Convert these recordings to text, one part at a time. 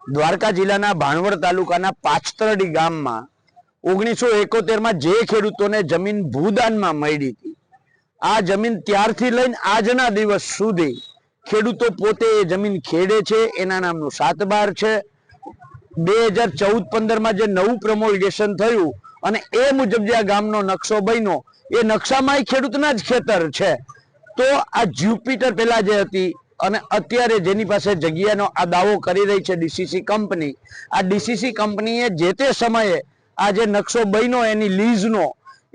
દ્વારકા જિલ્લાના ભાણવડ તાલુકાના પાછતરડી ગામમાં 1971 માં જે ખેડૂતોને જમીન ભૂદાનમાં મળી હતી, આ જમીન ત્યારથી લઈને આજના દિવસ સુધી ખેડૂતો પોતે એ જમીન ખેડે છે. એના નામનું 7/12 છે. 2014-15 માં જે નવું પ્રમોલ્ગેશન થયું અને એ મુજબ જે આ ગામનો નકશો બન્યો, એ નકશામાં ખેડૂતના જ ખેતર છે. તો આ જ્યુપિટર પેલા જે હતી અને અત્યારે જેની પાસે જગ્યાનો આ દાવો કરી રહી છે ડીસીસી કંપની, આ ડીસીસી કંપનીએ જે તે સમયે આ જે નકશો બન્યો એની લીઝનો,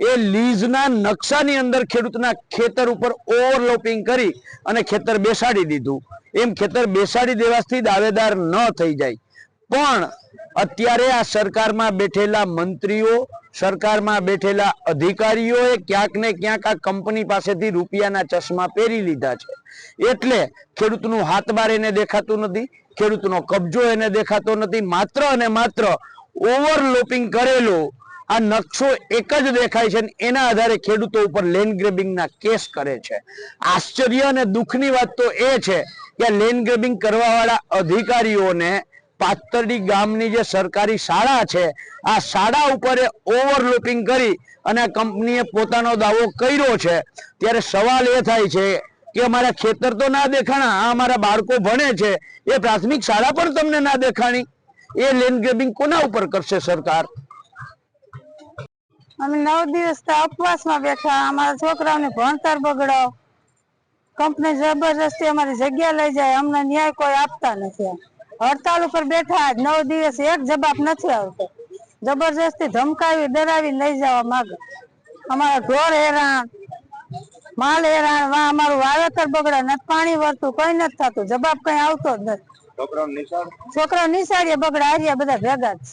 એ લીઝના નકશાની અંદર ખેડૂતના ખેતર ઉપર ઓવરલોપિંગ કરી અને ખેતર બેસાડી દીધું. એમ ખેતર બેસાડી દેવાથી દાવેદાર ન થઈ જાય, પણ અત્યારે આ સરકારમાં બેઠેલા મંત્રીઓ, સરકારમાં બેઠેલા અધિકારીઓએ ક્યાંક ને ક્યાંક આ કંપની પાસેથી રૂપિયાના ચશ્મા પહેરી લીધા છે. એટલે ખેડૂતનું હાથ બાર એને દેખાતું નથી, ખેડૂતનો કબજો એને દેખાતો નથી. માત્ર અને માત્ર ઓવરલોપિંગ કરેલો આ નકશો એક જ દેખાય છે, એના આધારે ખેડૂતો ઉપર લેન્ડ ગ્રેબિંગના કેસ કરે છે. આશ્ચર્ય અને દુઃખની વાત તો એ છે કે લેન્ડ ગ્રેબિંગ કરવા વાળા અધિકારીઓને પાછતરડી ગામની જે સરકારી શાળા છે, આ શાળા ઉપર ઓવરલોપિંગ કરી અને આ કંપનીએ પોતાનો દાવો કર્યો છે. ત્યારે સવાલ એ થાય છે કે અમારા ખેતર તો ના દેખાણા, આ અમારા બાળકો ભણે છે, એ પ્રાથમિક શાળા પણ તમને ના દેખાણી. એ લેન્ડ ગ્રેબિંગ કોના ઉપર કરશે સરકાર? અમે 9 દિવસ ઉપવાસમાં બેઠા, અમારા છોકરાઓને ભણતર બગડાવ, કંપની જબરજસ્તી અમારી જગ્યા લઈ જાય, અમને ન્યાય કોઈ આપતા નથી. હડતાલ ઉપર બેઠા 9 દિવસ, એક જવાબ નથી આવતો. જબરજસ્તી ધમકાવી ડરાવી લઈ જવા માંગે. અમારા ઢોર હેરાન, માલ હેરાન, અમારું વાવેતર બગડે, નથી પાણી વળતું, કઈ નથી થતું, જવાબ કઈ આવતો જ નથી. છોકરાઓ નિશાળીએ બગડા, હાર્યા બધા ભેગા જ.